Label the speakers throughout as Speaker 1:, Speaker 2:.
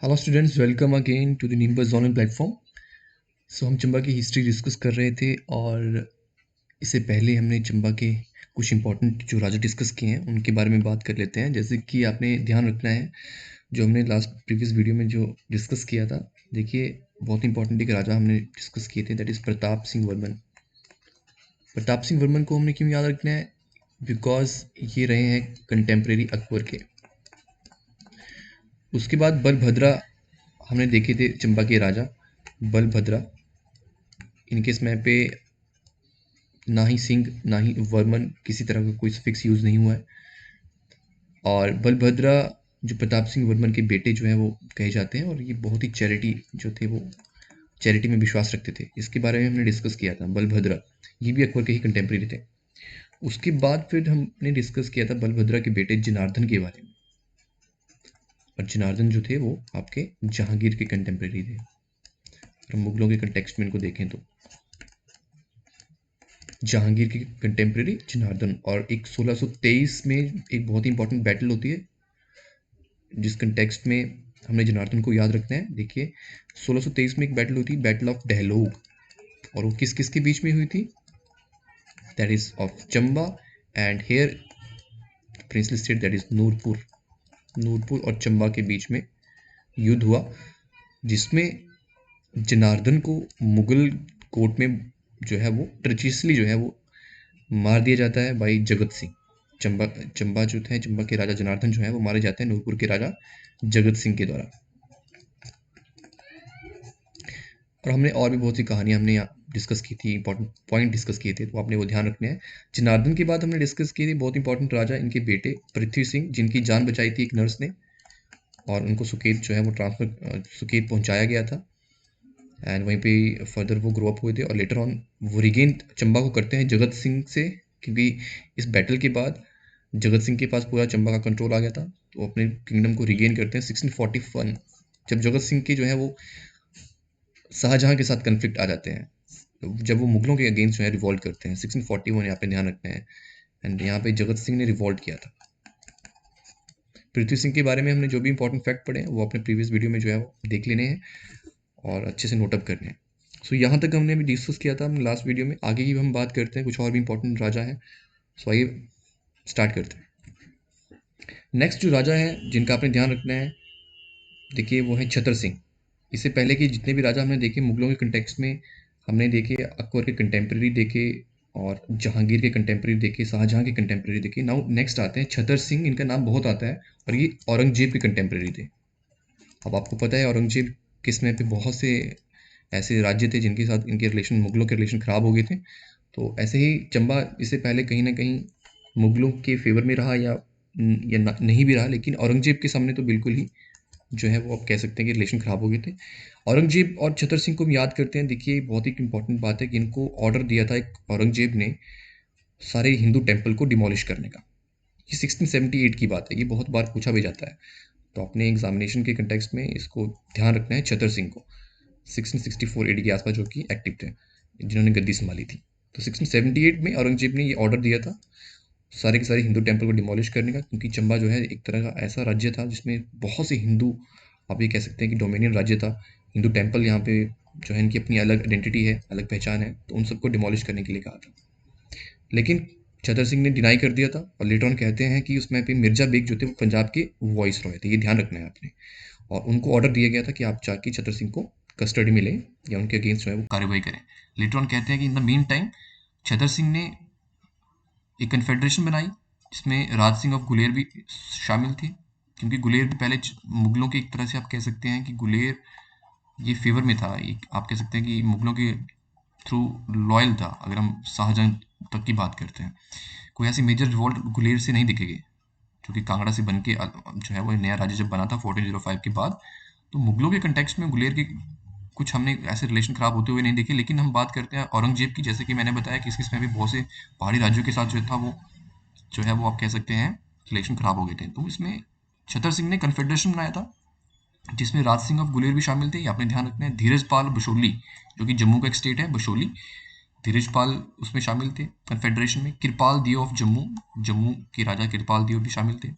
Speaker 1: Hello students, welcome again to the Nimbus online platform. हम चंबा की history discuss कर रहे थे और इससे पहले हमने चंबा के कुछ इंपॉर्टेंट जो राजा डिस्कस किए हैं उनके बारे में बात कर लेते हैं। जैसे कि आपने ध्यान रखना है, जो हमने लास्ट प्रीवियस वीडियो में जो डिस्कस किया था, देखिए बहुत इंपॉर्टेंट एक राजा हमने डिस्कस किए थे, दैट इज़ प्रताप सिंह वर्मन। प्रताप सिंह वर्मन को हमने क्यों याद रखना है? बिकॉज ये रहे हैं कंटेम्प्रेरी अकबर के। उसके बाद बलभद्रा हमने देखे थे, चंबा के राजा बलभद्रा। इनके समय पे ना ही सिंह ना ही वर्मन, किसी तरह का कोई फिक्स यूज़ नहीं हुआ है। और बलभद्रा जो प्रताप सिंह वर्मन के बेटे जो हैं वो कहे जाते हैं, और ये बहुत ही चैरिटी जो थे वो चैरिटी में विश्वास रखते थे। इसके बारे में हमने डिस्कस किया था। बलभद्रा ये भी अकबर के ही कंटेम्प्रेरी थे। उसके बाद फिर हमने डिस्कस किया था बलभद्रा के बेटे जनार्दन के बारे में, और जनार्दन जो थे वो आपके जहांगीर के कंटेम्प्रेरी थे। हम मुगलों के कंटेक्स्ट में इनको देखें तो जहांगीर की कंटेम्प्रेरी जनार्दन। और एक 1623 में एक बहुत ही इंपॉर्टेंट बैटल होती है, जिस कंटेक्स्ट में हमने जनार्दन को याद रखना है। देखिए 1623 में एक बैटल होती है, बैटल ऑफ डहलोग, और वो किस किस के बीच में हुई थी? That is of Chamba and here princely state, that is Nurpur. Nurpur और चंबा के बीच में युद्ध हुआ, जिसमें जनार्दन को मुगल कोर्ट में जो है वो ट्रेजियसली जो है वो मार दिया जाता है भाई जगत सिंह। चंबा जो थे, चंबा के राजा जनार्दन जो है वो मारे जाते हैं नूरपुर के राजा जगत सिंह के द्वारा। और हमने और भी बहुत सी कहानियां हमने यहाँ डिस्कस की थी, इंपॉर्टेंट पॉइंट डिस्कस किए थे, तो आपने वो ध्यान रखने हैं। जनार्दन के बाद हमने डिस्कस की थी बहुत इंपॉर्टेंट राजा, इनके बेटे पृथ्वी सिंह, जिनकी जान बचाई थी एक नर्स ने, और उनको सुकेत जो है वो सुकेत पहुंचाया गया था। एंड वहीं पे फर्दर वो ग्रो अप हुए थे, और लेटर ऑन वो रिगेन चंबा को करते हैं जगत सिंह से, क्योंकि इस बैटल के बाद जगत सिंह के पास पूरा चंबा का कंट्रोल आ गया था। तो अपने किंगडम को रिगेन करते हैं 1641, जब जगत सिंह के जो है वो शाहजहां के साथ कन्फ्लिक्ट आ जाते हैं, जब वो मुगलों के अगेंस्ट जो है रिवॉल्ट करते हैं। 1641 यहाँ पे ध्यान रखना है। एंड यहाँ पे जगत सिंह ने रिवॉल्ट किया था। पृथ्वी सिंह के बारे में हमने जो भी इंपॉर्टेंट फैक्ट पढ़े हैं वो अपने प्रीवियस वीडियो में जो है वो देख लेने हैं और अच्छे से नोटअप करने हैं। सो यहाँ तक हमने अभी डिस्कस किया था हमने लास्ट वीडियो में। आगे की हम बात करते हैं, कुछ और भी इंपॉर्टेंट राजा हैं। सो आइए स्टार्ट करते हैं। नेक्स्ट जो राजा है जिनका आपने ध्यान रखना है, देखिए वो है छतर सिंह। इससे पहले के जितने भी राजा हमने देखे मुगलों के कंटेक्स्ट में, हमने देखे अकबर के कंटेम्प्रेरी देखे, और जहांगीर के कंटेम्प्रेरी देखे, शाहजहां के कंटेम्प्रेरी देखे। नाउ नेक्स्ट आते हैं छतर सिंह। इनका नाम बहुत आता है, और ये औरंगजेब के कंटेम्प्रेरी थे। अब आपको पता है औरंगजेब के समय पे बहुत से ऐसे राज्य थे जिनके साथ इनके रिलेशन, मुगलों के रिलेशन ख़राब हो गए थे। तो ऐसे ही चंबा इससे पहले कहीं ना कहीं मुगलों के फेवर में रहा, या नहीं भी रहा, लेकिन औरंगजेब के सामने तो बिल्कुल ही जो है वो आप कह सकते हैं कि रिलेशन ख़राब हो गए थे। औरंगजेब और छतर सिंह को हम याद करते हैं। देखिए बहुत ही इंपॉर्टेंट बात है कि इनको ऑर्डर दिया था एक औरंगजेब ने सारे हिंदू टेम्पल को डिमोलिश करने का। ये 1678 की बात है, ये बहुत बार पूछा भी जाता है, तो अपने एग्जामिनेशन के कंटेक्स्ट में इसको ध्यान रखना है। छतर सिंह को 1664 एडी के आसपास जो कि एक्टिव थे, जिन्होंने गद्दी संभाली थी। तो 1678 में औरंगजेब ने ये ऑर्डर दिया था सारे के सारे हिंदू टेम्पल को डिमोलिश करने का, क्योंकि चंबा जो है एक तरह का ऐसा राज्य था जिसमें बहुत से हिंदू, आप ये कह सकते हैं कि डोमिनियन राज्य था। हिंदू टेम्पल यहाँ पे जो है इनकी अपनी अलग आइडेंटिटी है, अलग पहचान है, तो उन सबको डिमोलिश करने के लिए कहा था। लेकिन छतर सिंह ने डिनाई कर दिया था, और लेटर ऑन कहते हैं कि उसमें पे मिर्जा बेग जो थे वो पंजाब के वॉइस रॉय थे। ये ध्यान रखना है आपने। और उनको ऑर्डर दिया गया था कि आप जाके छतर सिंह को कस्टडी में लें या उनके अगेंस्ट जो है वो कार्रवाई करें। लेटर ऑन कहते हैं कि in the mean time Chhatar Singh ने एक कन्फेडरेशन बनाई, जिसमें राज सिंह ऑफ गुलेर भी शामिल थे, क्योंकि गुलेर भी पहले मुगलों के एक तरह से आप कह सकते हैं कि गुलेर ये फेवर में था। एक आप कह सकते हैं कि मुगलों के थ्रू लॉयल था। अगर हम शाहजहां तक की बात करते हैं, कोई ऐसी मेजर रिवॉल्ट गुलेर से नहीं दिखेगी, क्योंकि कांगड़ा से बन के जो है वो नया राज्य जब बना था 1405 के बाद, तो मुगलों के कंटेक्स्ट में गुलेर के कुछ हमने ऐसे रिलेशन खराब होते हुए नहीं देखे। लेकिन हम बात करते हैं औरंगजेब की, जैसे कि मैंने बताया कि इसमें भी बहुत से पहाड़ी राज्यों के साथ जो था वो जो है वो आप कह सकते हैं रिलेशन खराब हो गए थे। तो इसमें छतर सिंह ने कन्फेडरेशन बनाया था, जिसमें राज सिंह ऑफ गुलेर भी शामिल थे। ये आपने ध्यान रखना है। धीरज पाल बशोली, जो कि जम्मू का एक स्टेट है, बशोली, धीरज पाल उसमें शामिल थे कन्फेडरेशन में। कृपाल दियो ऑफ जम्मू, जम्मू के राजा कृपाल दियो भी शामिल थे।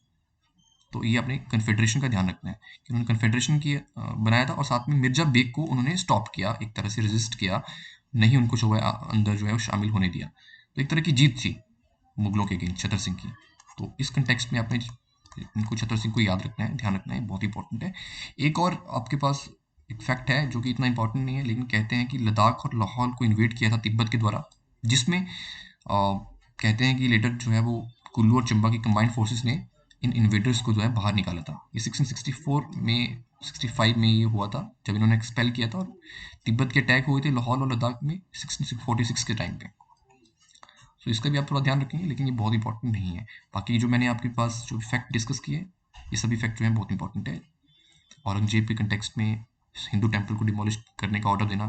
Speaker 1: तो ये अपने कन्फेडरेशन का ध्यान रखना है कि उन्होंने कन्फेडरेशन की बनाया था और साथ में मिर्जा बेग को उन्होंने स्टॉप किया, एक तरह से रेजिस्ट किया, नहीं उनको जो है अंदर जो है वो शामिल होने दिया। तो एक तरह की जीत थी मुगलों के अगेंस्ट छतर सिंह की। तो इस कंटेक्स्ट में आपने इनको छतर सिंह को याद रखना है, ध्यान रखना है, बहुत इंपॉर्टेंट है। एक और आपके पास एक फैक्ट है जो कि इतना इंपॉर्टेंट नहीं है, लेकिन कहते हैं कि लद्दाख और लाहौल को इन्वेड किया था तिब्बत के द्वारा, जिसमें कहते हैं कि लेटर जो है वो कुल्लू और चंबा की कंबाइंड फोर्सेस ने इन इन्वेडर्स को जो है बाहर निकाला था। ये 1664 में 65 में ये हुआ था जब इन्होंने एक्सपेल किया था, और तिब्बत के अटैक हुए थे लाहौल और लद्दाख में 1646 के टाइम पे। तो इसका भी आप थोड़ा ध्यान रखेंगे, लेकिन ये बहुत इंपॉर्टेंट नहीं है। बाकी जो मैंने आपके पास जो फैक्ट डिस्कस किए, ये सभी फैक्ट जो है बहुत इंपॉर्टेंट है। औरंगजेब के कंटेक्स्ट में हिंदू टेम्पल को डिमोलिश करने का ऑर्डर देना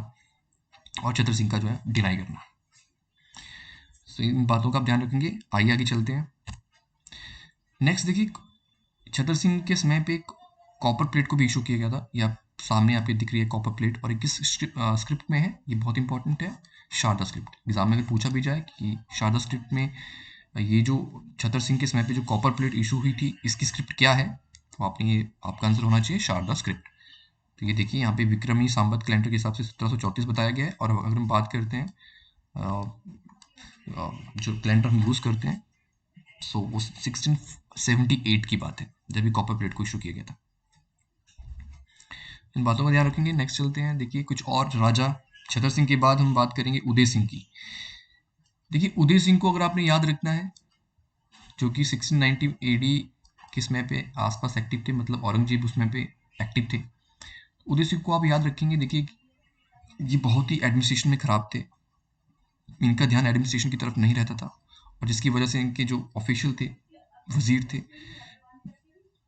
Speaker 1: और छतर सिंह का जो है डिनाई करना, तो इन बातों का आप ध्यान रखेंगे। आइए आगे चलते हैं। नेक्स्ट देखिए, छतर सिंह के समय पे एक कॉपर प्लेट को भी इशू किया गया था। या सामने आपके दिख रही है कॉपर प्लेट, और किस स्क्रिप्ट में है, ये बहुत इंपॉर्टेंट है, शारदा स्क्रिप्ट। एग्जाम में अगर पूछा भी जाए कि शारदा स्क्रिप्ट में ये जो छतर सिंह के समय पे जो कॉपर प्लेट इशू हुई थी, इसकी स्क्रिप्ट क्या है, तो आपने ये आपका आंसर होना चाहिए शारदा स्क्रिप्ट। तो ये देखिए यहाँ पे विक्रमी संवत कैलेंडर के हिसाब से 1734 बताया गया है। और अगर हम बात करते हैं जो कैलेंडर हम यूज़ करते हैं, सो वो 1678 की बात है जब ये कॉपर प्लेट को इशू किया गया था। इन बातों का ध्यान रखेंगे। नेक्स्ट चलते हैं। देखिए कुछ और राजा, छतर सिंह के बाद हम बात करेंगे उदय सिंह की। देखिए उदय सिंह को अगर आपने याद रखना है, जो कि 1690 एडी के समय पे आसपास एक्टिव थे, मतलब औरंगजेब उस समय पे एक्टिव थे। उदय सिंह को आप याद रखेंगे। देखिए ये बहुत ही एडमिनिस्ट्रेशन में खराब थे, इनका ध्यान एडमिनिस्ट्रेशन की तरफ नहीं रहता था, और जिसकी वजह से इनके जो ऑफिशियल थे, वजीर थे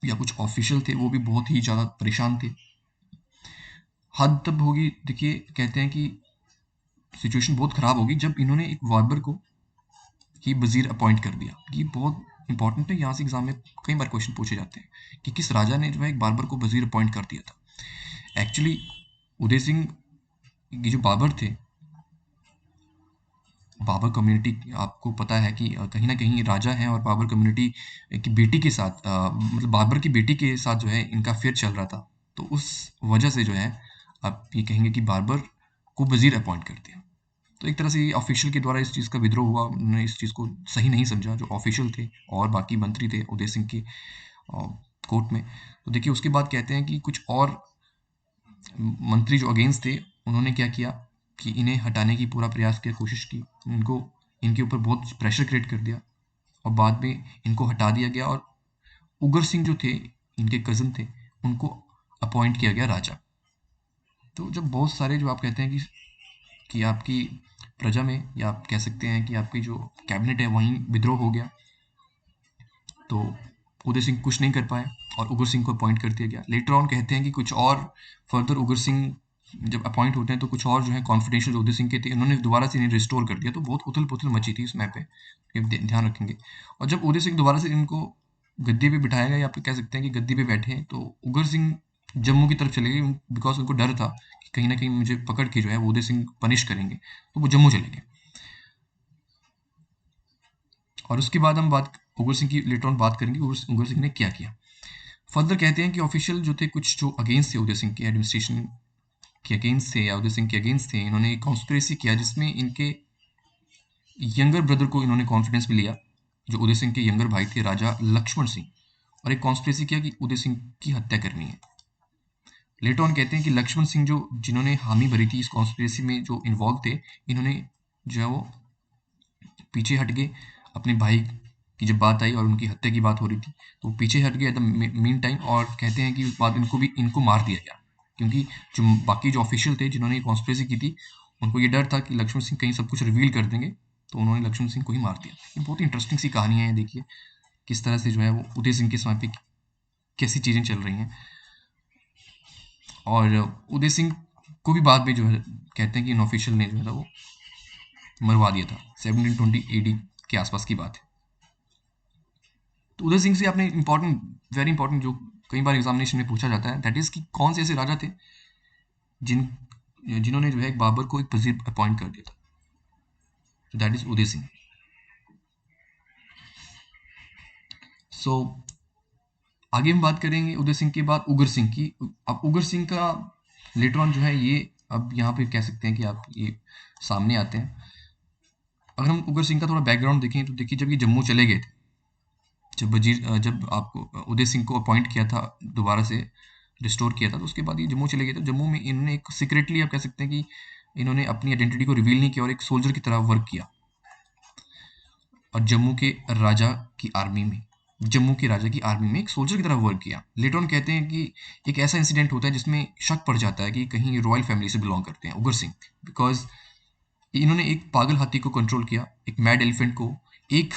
Speaker 1: या कुछ ऑफिशियल थे, वो भी बहुत ही ज़्यादा परेशान थे। हद तब होगी, देखिए कहते हैं कि सिचुएशन बहुत ख़राब होगी जब इन्होंने एक बार्बर को ही वजीर अपॉइंट कर दिया। ये बहुत इंपॉर्टेंट है, यहाँ से एग्जाम में कई बार क्वेश्चन पूछे जाते हैं कि किस राजा ने जो है एक बार्बर को वजीर अपॉइंट कर दिया था। एक्चुअली उदय सिंह, ये जो बाबर थे, बाबर कम्युनिटी आपको पता है कि कहीं ना कहीं राजा हैं, और बाबर कम्युनिटी की बेटी के साथ मतलब बाबर की बेटी के साथ जो है इनका अफेयर चल रहा था। तो उस वजह से जो है आप ये कहेंगे कि बाबर को वजीर अपॉइंट कर दिया। तो एक तरह से ऑफिशियल के द्वारा इस चीज़ का विद्रोह हुआ, उन्होंने इस चीज़ को सही नहीं समझा, जो ऑफिशियल थे और बाकी मंत्री थे उदय सिंह के कोर्ट में। तो देखिए उसके बाद कहते हैं कि कुछ और मंत्री जो अगेंस्ट थे, उन्होंने क्या किया कि इन्हें हटाने की पूरा प्रयास की कोशिश की, इनको इनके ऊपर बहुत प्रेशर क्रिएट कर दिया, और बाद में इनको हटा दिया गया, और उगर सिंह जो थे, इनके कज़न थे, उनको अपॉइंट किया गया राजा। तो जब बहुत सारे जो आप कहते हैं कि आपकी प्रजा में, या आप कह सकते हैं कि आपकी जो कैबिनेट है वहीं विद्रोह हो गया, तो उदय सिंह कुछ नहीं कर पाए और उगर सिंह को अपॉइंट कर दिया गया। लेटर ऑन कहते हैं कि कुछ और फर्दर उगर सिंह जब अपॉइंट होते हैं, तो कुछ और जो है कॉन्फिडेंशियल उदय सिंह के थे, उन्होंने दोबारा से इन्हें रिस्टोर कर दिया। तो बहुत उथल पुथल मची थी इस मैप पे, ये ध्यान रखेंगे। और जब उदय सिंह दोबारा से इनको गद्दी पे बिठाया गया, या आप कह सकते हैं कि गद्दी पे बैठे हैं, तो उगर सिंह जम्मू की तरफ चले गए, बिकॉज उनको डर था कि कहीं ना कहीं मुझे पकड़ के जो है वो उदय सिंह पनिश करेंगे, तो वो जम्मू चले गए। और उसके बाद हम बात उगर सिंह की लेटर ऑन बात करेंगे, उगर सिंह ने क्या किया। फर्दर कहते हैं कि ऑफिशियल जो थे, कुछ जो अगेंस्ट थे उदय सिंह के, एडमिनिस्ट्रेशन के अगेंस्ट थे या उदय सिंह के अगेंस्ट थे, इन्होंने एक कॉन्स्पिरेसी किया जिसमें इनके यंगर ब्रदर को इन्होंने कॉन्फिडेंस में लिया, जो उदय सिंह के यंगर भाई थे राजा लक्ष्मण सिंह, और एक कॉन्स्पिरेसी किया कि उदय सिंह की हत्या करनी है। लेटर ऑन कहते हैं कि लक्ष्मण सिंह जो जिन्होंने हामी भरी थी इस कॉन्स्पिरेसी में, जो इन्वॉल्व थे, इन्होंने जो है वो पीछे हट गए। अपने भाई की जब बात आई और उनकी हत्या की बात हो रही थी, तो वो पीछे हट गए एट द मीन टाइम, और कहते हैं कि उस बाद इनको मार दिया गया, क्योंकि जो बाकी जो ऑफिशियल थे जिन्होंने कॉन्स्पिरेसी की थी, उनको ये डर था कि लक्ष्मण सिंह कहीं सब कुछ रिवील कर देंगे, तो उन्होंने लक्ष्मण सिंह को ही मार दिया। ये बहुत ही इंटरेस्टिंग सी कहानी है, देखिए किस तरह से जो है वो उदय सिंह के समय पे कैसी चीज़ें चल रही हैं। और उदय सिंह को भी बाद में जो है कहते हैं कि अनऑफिशियल ने जो है वो मरवा दिया था। 1720 एडी के आसपास की बात है। तो उदय सिंह से आपने इंपॉर्टेंट, वेरी इंपॉर्टेंट, जो कई बार एग्जामिनेशन में पूछा जाता है, दैट इज कि कौन से ऐसे राजा थे जिन्होंने जो है एक बाबर को एक वजीर अपॉइंट कर दिया था। That is Uday Singh. सो आगे हम बात करेंगे उदय सिंह के बाद उगर सिंह की। अब उगर सिंह का लेटर ऑन जो है ये अब यहाँ पे कह सकते हैं कि आप ये सामने आते हैं। अगर हम उगर सिंह का थोड़ा बैकग्राउंड देखें तो देखिए, जब ये जम्मू चले गए थे, जब आपको उदय सिंह को अपॉइंट किया था, दोबारा से रिस्टोर किया था, तो उसके बाद ये जम्मू चले गए थे। जम्मू में इन्होंने एक सीक्रेटली, आप कह सकते हैं कि इन्होंने अपनी आइडेंटिटी को रिवील नहीं किया और एक सोल्जर की तरह वर्क किया। और जम्मू के राजा की आर्मी में एक सोल्जर की तरह वर्क किया। लेटर ऑन कहते हैं कि एक ऐसा इंसिडेंट होता है जिसमें शक पड़ जाता है कि कहीं रॉयल फैमिली से बिलोंग करते हैं उगर सिंह, बिकॉज इन्होंने एक पागल हाथी को कंट्रोल किया, एक मैड एलिफेंट को, एक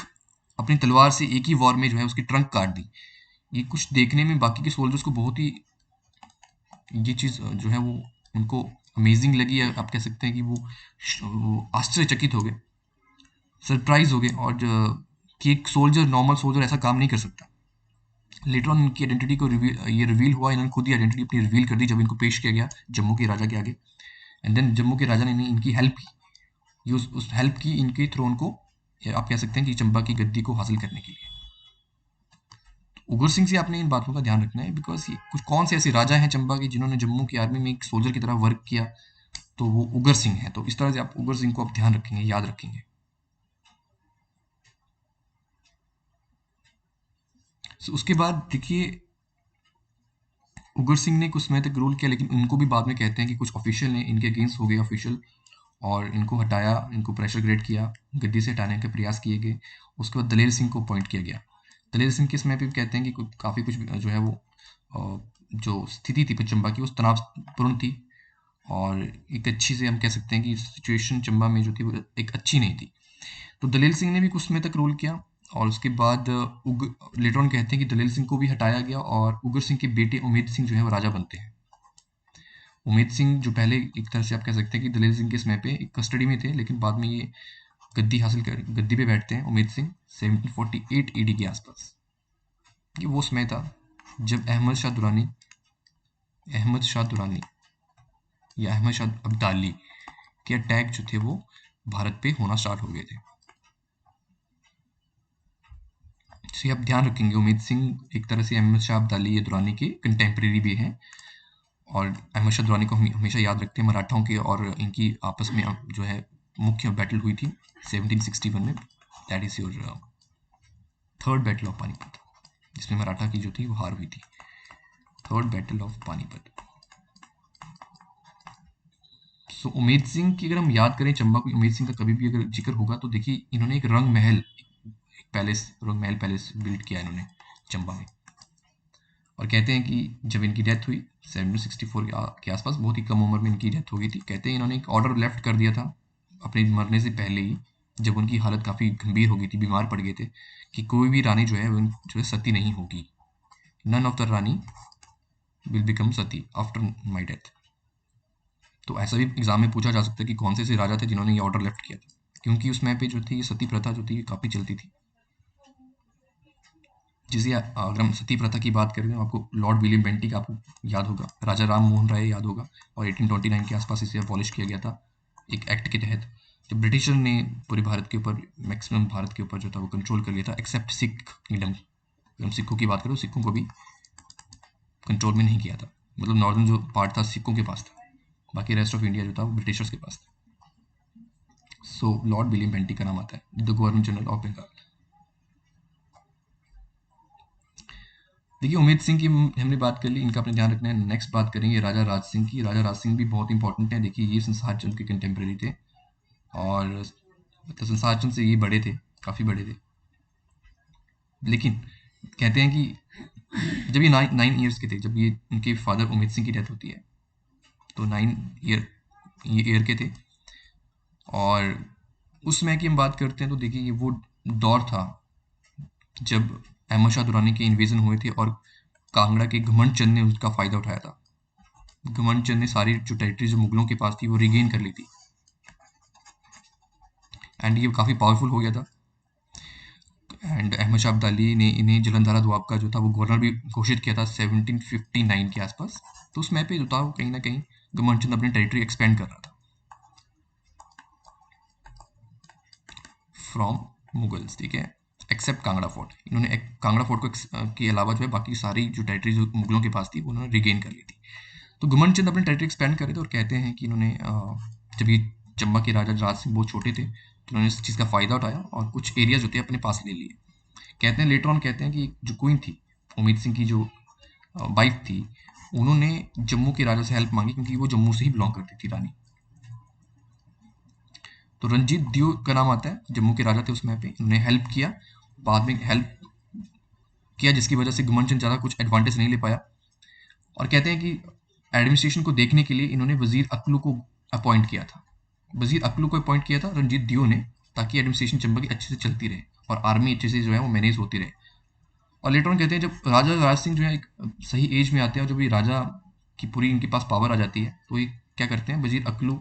Speaker 1: अपनी तलवार से एक ही वॉर में जो है उसकी ट्रंक काट दी। ये कुछ देखने में बाकी के सोल्जर्स को बहुत ही, ये चीज़ जो है वो उनको अमेजिंग लगी, या आप कह सकते हैं कि वो आश्चर्यचकित हो गए, सरप्राइज हो गए, और कि एक सोल्जर, नॉर्मल सोल्जर ऐसा काम नहीं कर सकता। लेटर ऑन इनकी आइडेंटिटी को रिवील हुआ, इन्होंने खुद ही आइडेंटिटी अपनी रिवील कर दी जब इनको पेश किया गया जम्मू के राजा के आगे। एंड देन जम्मू के राजा ने इनकी हेल्प की, ये उस हेल्प की इनके थ्रोन को, आप कह सकते हैं कि चंबा की गद्दी को हासिल करने के लिए। तो उगर सिंह से आपने इन बातों का ध्यान रखना है, बिकॉज ये कुछ कौन से ऐसे राजा हैं चंबा के जिन्होंने जम्मू की आर्मी में एक सोल्जर की तरह वर्क किया, तो वो उगर सिंह है। तो इस तरह से आप उगर सिंह को आप ध्यान रखेंगे, याद रखेंगे। उसके बाद देखिए, उगर सिंह ने कुछ समय तक रूल किया, लेकिन उनको भी बाद में कहते हैं कि कुछ ऑफिशियल ने इनके अगेंस्ट हो गए ऑफिशियल, और इनको हटाया, इनको प्रेशर क्रिएट किया, गद्दी से हटाने के प्रयास किए गए। उसके बाद दलेर सिंह को अपॉइंट किया गया। दलेर सिंह के समय पे भी कहते हैं कि काफ़ी कुछ जो है वो जो स्थिति थी चंबा की, उस तनावपूर्ण थी, और एक अच्छी से हम कह सकते हैं कि सिचुएशन चंबा में जो थी वो एक अच्छी नहीं थी। तो दलेर सिंह ने भी कुछ समय तक रूल किया, और उसके बाद लेटर ऑन कहते हैं कि दलेर सिंह को भी हटाया गया, और उगर सिंह के बेटे उमेद सिंह जो है वो राजा बनते हैं। उमेद सिंह जो पहले एक तरह से आप कह सकते हैं कि दलेर सिंह के समय पे एक कस्टडी में थे, लेकिन बाद में ये गद्दी पे बैठते हैं उमेद सिंह 1748 ईडी के आसपास। ये वो समय था जब अहमद शाह दुरानी या अहमद शाह अब्दाली के अटैक जो थे वो भारत पे होना स्टार्ट हो गए थे। तो आप ध्यान रखेंगे, उमेद सिंह एक तरह से अहमद शाह अब्दाली या दुरानी के कंटेम्प्रेरी भी हैं, और अहमद शाह दुरानी को हम हमेशा याद रखते हैं। मराठाओं के और इनकी आपस में जो है मुख्य बैटल हुई थी 1761 में, that is your third battle of Panipat, जिसमें मराठा की जो थी वो हार हुई थी। Third battle of Panipat. So Umed Singh की अगर हम याद करें चंबा को, उमेद सिंह का कभी भी अगर जिक्र होगा तो देखिए, इन्होंने एक रंग महल पैलेस बिल्ड किया इन्होंने चंबा में। और कहते हैं कि जब इनकी डेथ हुई 1764 के आसपास, बहुत ही कम उम्र में इनकी डेथ हो गई थी। कहते हैं इन्होंने एक ऑर्डर लेफ्ट कर दिया था अपने मरने से पहले ही, जब उनकी हालत काफ़ी गंभीर हो गई थी, बीमार पड़ गए थे, कि कोई भी रानी जो है वो जो है सती नहीं होगी। None of the rani will become sati after my death. तो ऐसा भी एग्जाम में पूछा जा सकता है कि कौन से ऐसे राजा थे जिन्होंने ये ऑर्डर लेफ्ट किया था, क्योंकि उस समय पे जो थी ये सती प्रथा जो थी काफ़ी चलती थी। जिसे अगर हम सती प्रथा की बात करें तो आपको लॉर्ड विलियम बेंटिक आपको याद होगा, राजा राम मोहन राय याद होगा, और 1829 के आसपास इसे अबॉलिश किया गया था एक एक्ट के तहत, जब ब्रिटिशर ने पूरे भारत के ऊपर, मैक्सिमम भारत के ऊपर जो था वो कंट्रोल कर लिया था, एक्सेप्ट सिख किंगडम। अगर हम सिखों की बात करें तो सिखों को भी कंट्रोल में नहीं किया था, मतलब नॉर्दर्न जो पार्ट था सिखों के पास था, बाकी रेस्ट ऑफ इंडिया जो था वो ब्रिटिशर्स के पास था। सो लॉर्ड विलियम बेंटिक का नाम आता है, the governor general of Bengal. देखिए, उमेद सिंह की हमने बात कर ली, इनका अपने ध्यान रखना है। नेक्स्ट बात करेंगे राजा राज सिंह की। राजा राज सिंह भी बहुत इंपॉर्टेंट है। देखिए, ये संसार चंद के कंटेम्प्रेरी थे, और मतलब संसार चंद से ये बड़े थे, काफ़ी बड़े थे। लेकिन कहते हैं कि जब ये 9 ईयर्स के थे, जब ये उनके फादर उमेद सिंह की डेथ होती है, तो 9 ईयर ये ईयर के थे। और उस समय की हम बात करते हैं तो देखिए, ये वो दौर था जब अहमद शाह दुरानी के इन्वेजन हुए थे, और कांगड़ा के घमंड चंद ने उसका फ़ायदा उठाया था। घमंड चंद ने सारी जो टेरिटरी जो मुगलों के पास थी वो रिगेन कर ली थी, एंड ये काफ़ी पावरफुल हो गया था। एंड अहमद शाह अब्दाली ने इन्हें जलंधरा दोआब का जो था वो गवर्नर भी घोषित किया था 1759 के आसपास। तो उस समय पे जो था वो कहीं ना कहीं घमंड चंद अपनी टेरिटरी एक्सपेंड कर रहा था फ्रॉम मुगल्स, ठीक है, एक्सेप्ट कांगड़ा फोर्ट। इन्होंने कांगड़ा फोर्ट को के अलावा जो है बाकी सारी जो टेरिटरी जो मुगलों के पास थी वो उन्होंने रिगेन कर ली थी। तो गुमन चंद अपनी टेरिटरी एक्सपेंड कर रहे थे और कहते हैं कि इन्होंने जब ये चंबा के राजा राज सिंह बहुत छोटे थे तो उन्होंने इस चीज़ का फ़ायदा उठाया और कुछ एरिया जो थे अपने पास ले लिए। कहते हैं लेटर ऑन कहते हैं कि जो क्वीन थी उम्मीद सिंह की जो वाइफ थी, उन्होंने जम्मू के राजा से हेल्प मांगी क्योंकि वो जम्मू से ही बिलोंग करती थी रानी। तो रंजीत दियो का नाम आता है, जम्मू के राजा थे उस समय पे, उन्होंने हेल्प किया, बाद में हेल्प किया जिसकी वजह से गुमन चंद ज़्यादा कुछ एडवांटेज नहीं ले पाया। और कहते हैं कि एडमिनिस्ट्रेशन को देखने के लिए इन्होंने वजीर अकलू को अपॉइंट किया था। वजीर अकलू को अपॉइंट किया था रंजीत दियो ने, ताकि एडमिनिस्ट्रेशन चंबा की अच्छे से चलती रहे और आर्मी अच्छे से जो है वो मैनेज होती रहे। और लेटर ऑन कहते हैं जब राजा राज सिंह जो है एक सही एज में आते हैं और जब ये राजा की पूरी इनके पास पावर आ जाती है तो ये क्या करते हैं, वजीर अकलू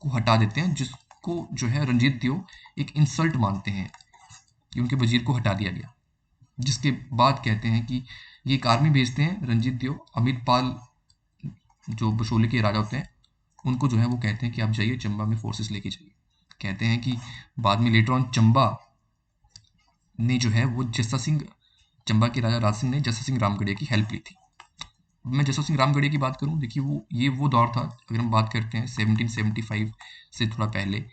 Speaker 1: को हटा देते हैं, जिसको जो है रंजीत दियो एक इंसल्ट मानते हैं कि उनके वजीर को हटा दिया गया। जिसके बाद कहते हैं कि ये एक आर्मी भेजते हैं रंजीत दियो, अमित पाल जो बशोली के राजा होते हैं उनको जो है वो कहते हैं कि आप जाइए चंबा में फोर्सेस लेके जाइए। कहते हैं कि बाद में लेटर ऑन चंबा ने जो है वो जस्सा सिंह, चंबा के राजा राज सिंह ने जस्सा सिंह रामगढ़िया की हेल्प ली थी। मैं जस्सा सिंह रामगढ़िया की बात करूं, देखिए वो दौर था, अगर हम बात करते हैं 1775 से थोड़ा पहले,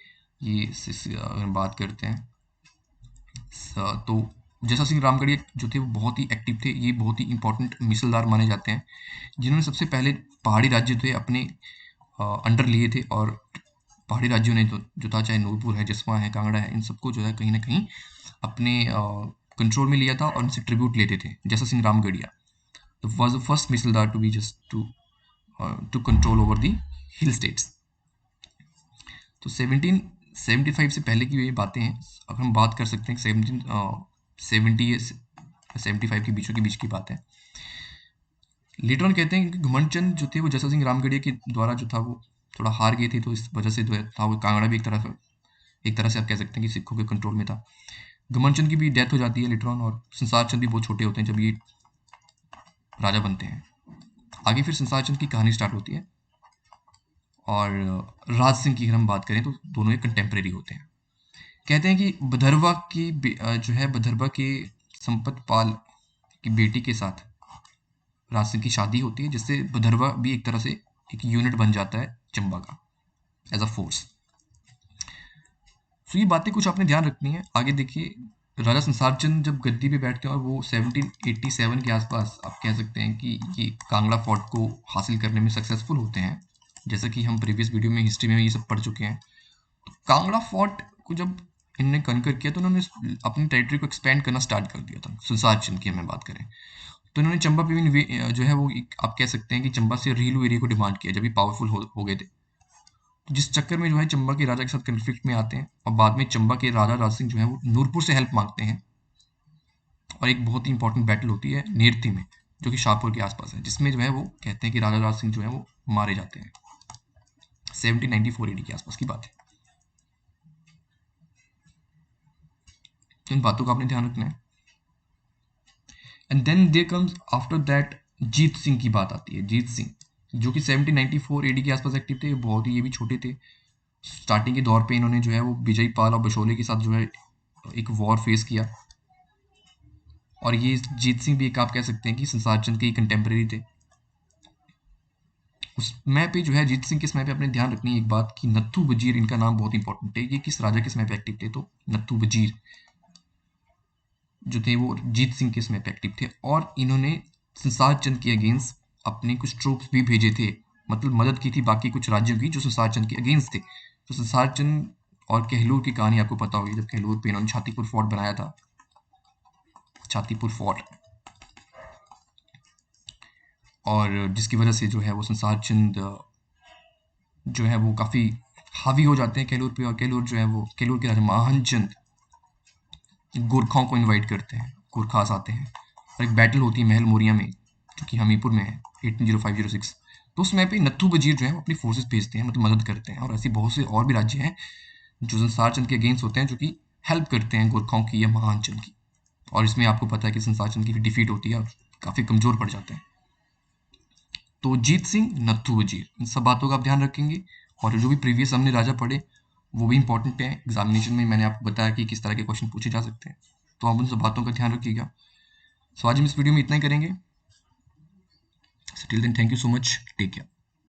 Speaker 1: ये अगर हम बात करते हैं तो जस्सा सिंह रामगढ़िया जो थे वो बहुत ही एक्टिव थे। ये बहुत ही इंपॉर्टेंट मिसलदार माने जाते हैं जिन्होंने सबसे पहले पहाड़ी राज्य थे अपने अंडर लिए थे। और पहाड़ी राज्यों ने जो था, चाहे नूरपुर है, जसवा है, कांगड़ा है, इन सबको जो है कहीं ना कहीं अपने कंट्रोल में लिया था और उनसे ट्रिब्यूट लेते थे। Jassa Singh Ramgarhia was the first मिसलदार to be just to control over the hill states। तो 1775 से पहले की ये बातें हैं। अब हम बात कर सकते हैं 1770 से 75 के बीच की बात है। लेटर ऑन कहते हैं कि घुमंड चंद जो थे वो जस्सा सिंह रामगढ़िया के द्वारा जो था वो थोड़ा हार गए थे, तो इस वजह से जो था वो कांगड़ा भी एक तरह से आप कह सकते हैं कि सिखों के कंट्रोल में था। घुमंड चंद की भी डेथ हो जाती है लेटर ऑन, और संसार चंद भी बहुत छोटे होते हैं जब ये राजा बनते हैं। आगे फिर संसार चंद की कहानी स्टार्ट होती है। और राज सिंह की अगर हम बात करें तो दोनों एक कंटेम्प्रेरी होते हैं। कहते हैं कि बधरवा की जो है बधरवा के संपत पाल की बेटी के साथ राज सिंह की शादी होती है, जिससे बधरवा भी एक तरह से एक यूनिट बन जाता है चंबा का एज अ फोर्स। तो ये बातें कुछ आपने ध्यान रखनी है। आगे देखिए, राजा संसार चंद जब गद्दी पे बैठते हैं और वो 1787 के आसपास आप कह सकते हैं कि ये कांगड़ा फोर्ट को हासिल करने में सक्सेसफुल होते हैं। जैसा कि हम प्रीवियस वीडियो में हिस्ट्री में ये सब पढ़ चुके हैं। तो कांगड़ा फोर्ट को जब इन्होंने कनकर किया तो उन्होंने अपनी टेरिटरी को एक्सपेंड करना स्टार्ट कर दिया था। संसार चंद की हमें बात करें तो इन्होंने चंबा पे भी जो है वो आप कह सकते हैं कि चंबा से रीलू एरिया को डिमांड किया जब भी पावरफुल हो गए थे। तो जिस चक्कर में जो है चंबा के राजा के साथ कन्फ्लिक्ट में आते हैं और बाद में चंबा के राजा राज सिंह जो है वो नूरपुर से हेल्प मांगते हैं। और एक बहुत ही इंपॉर्टेंट बैटल होती है नेरती में, जो कि शाहपुर के आसपास है, जिसमें जो है वो कहते हैं कि राजा राज सिंह जो है वो मारे जाते हैं। 1794 AD के आसपास की बात है। इन बातों का आपने ध्यान रखना है। And then there comes after that Jeet Singh की बात आती है। जीत सिंह जो कि 1794 AD के आसपास एक्टिव थे। बहुत ही ये भी छोटे थे। स्टार्टिंग के दौर पे इन्होंने जो है वो विजय पाल और बशोले के साथ जो है एक वॉर फेस किया। और ये जीत सिंह भी एक आप कह सकते हैं कि संसार चंद के कंटेम्प्रेरी थे। उस समय पे जो है जीत सिंह के समय पे अपने ध्यान रखनी है एक बात कि नत्थू वजीर, इनका नाम बहुत इंपॉर्टेंट है। ये किस राजा के समय पे एक्टिव थे? तो नत्थू वजीर जो थे वो जीत सिंह के समय पे एक्टिव थे। और इन्होंने संसार चंद के अगेंस्ट अपने कुछ ट्रूप्स भी भेजे थे, मतलब मदद की थी बाकी कुछ राज्यों की जो संसार चंद के अगेंस्ट थे। तो संसार चंद और कहलूर की कहानी आपको पता होगी, जब कहलूर पे इन्होंने छातीपुर फोर्ट बनाया था। छातीपुर फोर्ट, और जिसकी वजह से जो है वो संसार चंद जो है वो काफ़ी हावी हो जाते हैं कहलूर पे। और कहलूर जो है वो कहलूर के राजा महान चंद गोरखाओं को इनवाइट करते हैं, गोरखास आते हैं और एक बैटल होती है महल मोरिया में जो कि हमीरपुर में है 1805-06। तो उस समय पे नत्थू वजीर जो है अपनी फोर्सेस भेजते हैं, मतलब मदद करते हैं। और ऐसे बहुत से और भी राज्य हैं जो संसार चंद के अगेंस्ट होते हैं, जो कि हेल्प करते हैं गोरखाओं की या महान चंद की। और इसमें आपको पता है कि संसार चंद की डिफीट होती है और काफ़ी कमज़ोर पड़ जाते हैं। तो जीत सिंह, नत्थू वजीर, इन सब बातों का आप ध्यान रखेंगे। और जो भी प्रीवियस हमने राजा पढ़े वो भी इंपॉर्टेंट है एग्जामिनेशन में। मैंने आपको बताया कि किस तरह के क्वेश्चन पूछे जा सकते हैं। तो आप उन सब बातों का ध्यान रखिएगा। सो आज हम इस वीडियो में इतना ही करेंगे। So till then thank you so much, take care.